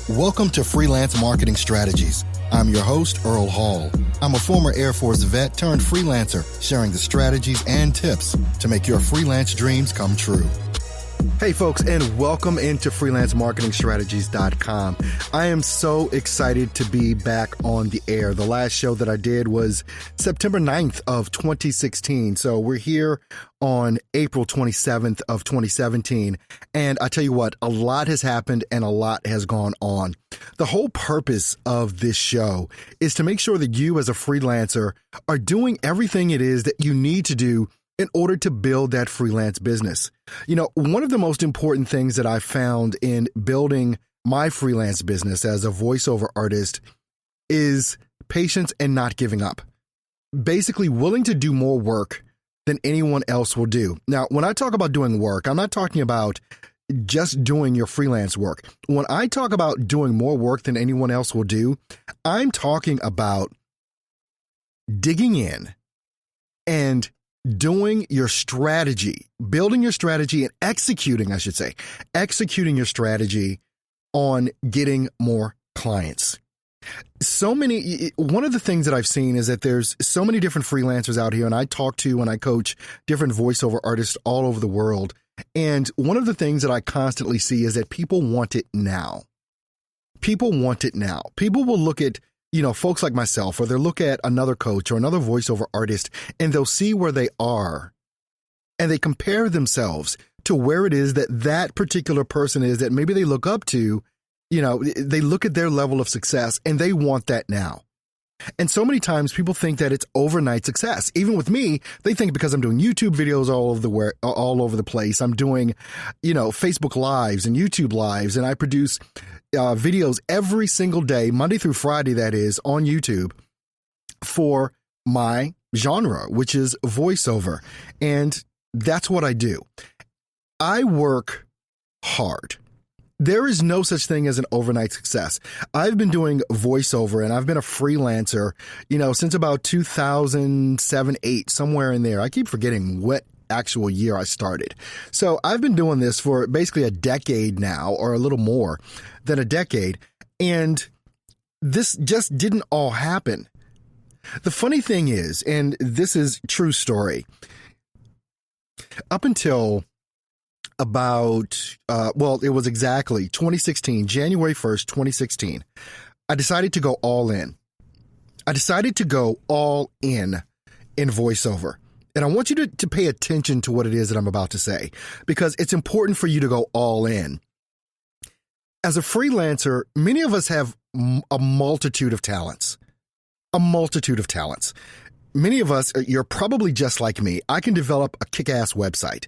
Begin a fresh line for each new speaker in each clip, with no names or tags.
Welcome to Freelance Marketing Strategies. I'm your host, Earl Hall. I'm a former Air Force vet turned freelancer, sharing the strategies and tips to make your freelance dreams come true. Hey folks, and welcome into freelancemarketingstrategies.com. I am so excited to be back on the air. The last show that I did was September 9th of 2016. So we're here on April 27th of 2017. And I tell you what, a lot has happened and a lot has gone on. The whole purpose of this show is to make sure that you as a freelancer are doing everything it is that you need to do in order to build that freelance business. You know, one of the most important things that I found in building my freelance business as a voiceover artist is patience and not giving up. Basically, willing to do more work than anyone else will do. Now, when I talk about doing work, I'm not talking about just doing your freelance work. When I talk about doing more work than anyone else will do, I'm talking about digging in and doing your strategy, building your strategy and executing your strategy on getting more clients. One of the things that I've seen is that there's so many different freelancers out here, and I talk to and I coach different voiceover artists all over the world. And one of the things that I constantly see is that people want it now. People want it now. People will look at folks like myself, or they'll look at another coach or another voiceover artist, and they'll see where they are, and they compare themselves to where it is that that particular person is that maybe they look up to. They look at their level of success, and they want that now. And so many times people think that it's overnight success. Even with me, they think because I'm doing YouTube videos all over the place, I'm doing, Facebook Lives and YouTube Lives, and I produce videos every single day, Monday through Friday, that is, on YouTube for my genre, which is voiceover. And that's what I do. I work hard. There is no such thing as an overnight success. I've been doing voiceover and I've been a freelancer, since about 2007, 8, somewhere in there. I keep forgetting what actual year I started. So I've been doing this for basically a decade now, or a little more than a decade. And this just didn't all happen. The funny thing is, and this is true story, up until about, it was exactly 2016, January 1st, 2016, I decided to go all in. I decided to go all in voiceover. And I want you to pay attention to what it is that I'm about to say, because it's important for you to go all in. As a freelancer, many of us have a multitude of talents. Many of us, you're probably just like me. I can develop a kick-ass website.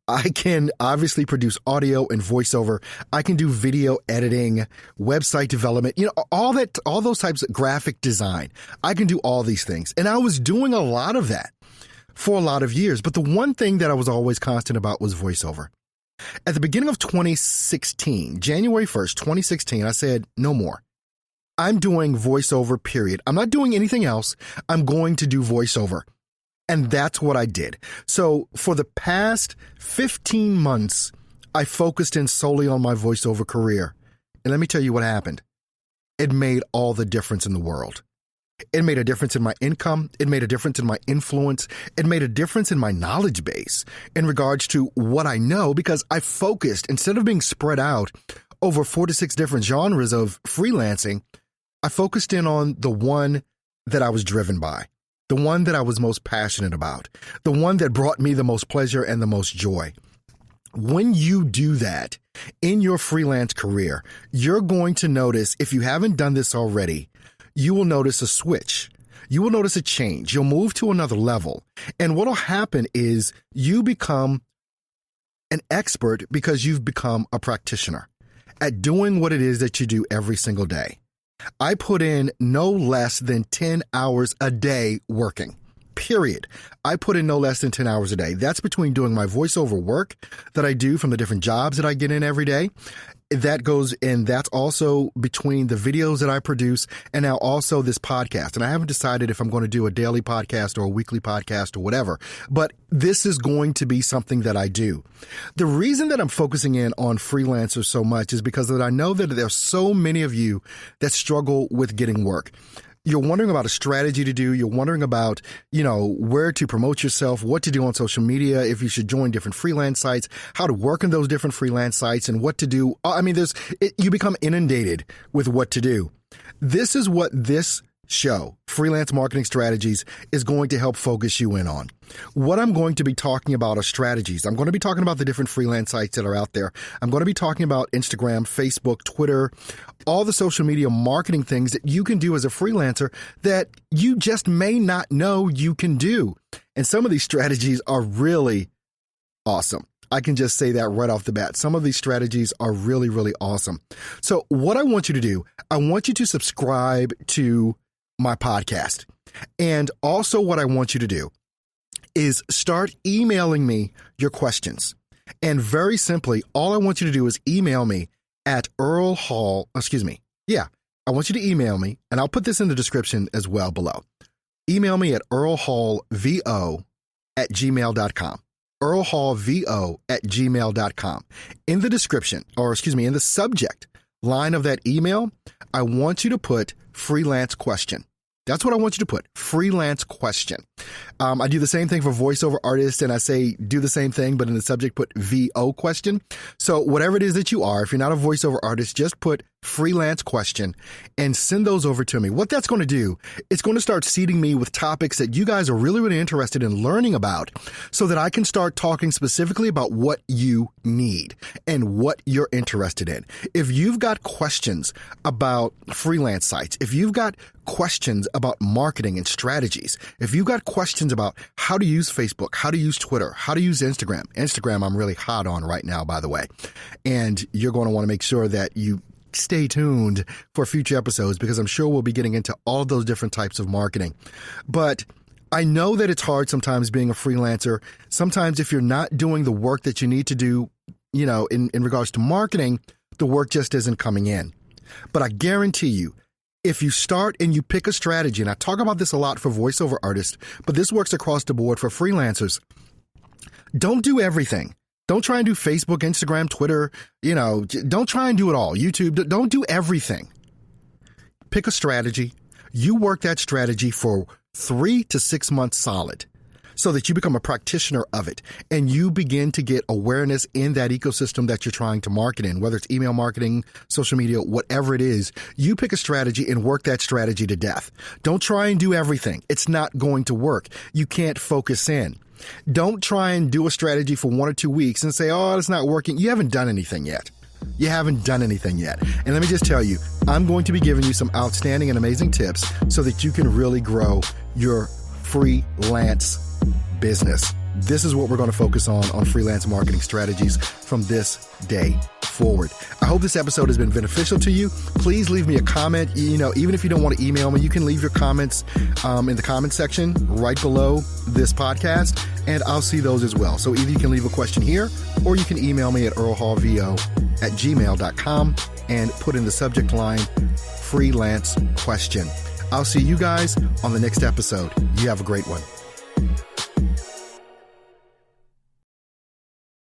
I can obviously produce audio and voiceover. I can do video editing, website development, all those types of graphic design. I can do all these things. And I was doing a lot of that for a lot of years. But the one thing that I was always constant about was voiceover. At the beginning of 2016, January 1st, 2016, I said, no more. I'm doing voiceover, period. I'm not doing anything else. I'm going to do voiceover. And that's what I did. So for the past 15 months, I focused in solely on my voiceover career. And let me tell you what happened. It made all the difference in the world. It made a difference in my income. It made a difference in my influence. It made a difference in my knowledge base in regards to what I know, because I focused, instead of being spread out over 4 to 6 different genres of freelancing, I focused in on the one that I was driven by, the one that I was most passionate about, the one that brought me the most pleasure and the most joy. When you do that in your freelance career, you're going to notice, if you haven't done this already, you will notice a switch. You will notice a change. You'll move to another level. And what will happen is you become an expert because you've become a practitioner at doing what it is that you do every single day. I put in no less than 10 hours a day working, period. I put in no less than 10 hours a day. That's between doing my voiceover work that I do from the different jobs that I get in every day, that goes, and that's also between the videos that I produce and now also this podcast. And I haven't decided if I'm going to do a daily podcast or a weekly podcast or whatever, but this is going to be something that I do. The reason that I'm focusing in on Freelancer so much is because that I know that there's so many of you that struggle with getting work. You're wondering about a strategy to do. You're wondering about, where to promote yourself, what to do on social media, if you should join different freelance sites, how to work in those different freelance sites, and what to do. You become inundated with what to do. This is what this show, Freelance Marketing Strategies, is going to help focus you in on. What I'm going to be talking about are strategies. I'm going to be talking about the different freelance sites that are out there. I'm going to be talking about Instagram, Facebook, Twitter, all the social media marketing things that you can do as a freelancer that you just may not know you can do. And some of these strategies are really awesome. I can just say that right off the bat. Some of these strategies are really, really awesome. So what I want you to do, I want you to subscribe to my podcast. And also what I want you to do is start emailing me your questions. And very simply, all I want you to do is email me at I want you to email me, and I'll put this in the description as well below. Email me at earlhallvo@gmail.com. earlhallvo@gmail.com. In the description, in the subject line of that email, I want you to put freelance question. That's what I want you to put, freelance question. I do the same thing for voiceover artists, and I say do the same thing, but in the subject put VO question. So whatever it is that you are, if you're not a voiceover artist, just put freelance question and send those over to me. What that's going to do, it's going to start seeding me with topics that you guys are really, really interested in learning about so that I can start talking specifically about what you need and what you're interested in. If you've got questions about freelance sites, if you've got questions about marketing and strategies, if you've got questions about how to use Facebook, how to use Twitter, how to use Instagram. Instagram I'm really hot on right now, by the way. And you're going to want to make sure that you stay tuned for future episodes because I'm sure we'll be getting into all those different types of marketing. But I know that it's hard sometimes being a freelancer. Sometimes if you're not doing the work that you need to do, in regards to marketing, the work just isn't coming in. But I guarantee you, if you start and you pick a strategy, and I talk about this a lot for voiceover artists, but this works across the board for freelancers, don't do everything. Don't try and do Facebook, Instagram, Twitter, don't try and do it all. YouTube, don't do everything. Pick a strategy. You work that strategy for 3 to 6 months solid so that you become a practitioner of it and you begin to get awareness in that ecosystem that you're trying to market in, whether it's email marketing, social media, whatever it is. You pick a strategy and work that strategy to death. Don't try and do everything. It's not going to work. You can't focus in. Don't try and do a strategy for 1 or 2 weeks and say, oh, it's not working. You haven't done anything yet. You haven't done anything yet. And let me just tell you, I'm going to be giving you some outstanding and amazing tips so that you can really grow your freelance business. This is what we're going to focus on freelance marketing strategies from this day forward. I hope this episode has been beneficial to you. Please leave me a comment. Even if you don't want to email me, you can leave your comments in the comment section right below this podcast, and I'll see those as well. So either you can leave a question here, or you can email me at earlhallvo@gmail.com and put in the subject line, freelance question. I'll see you guys on the next episode. You have a great one.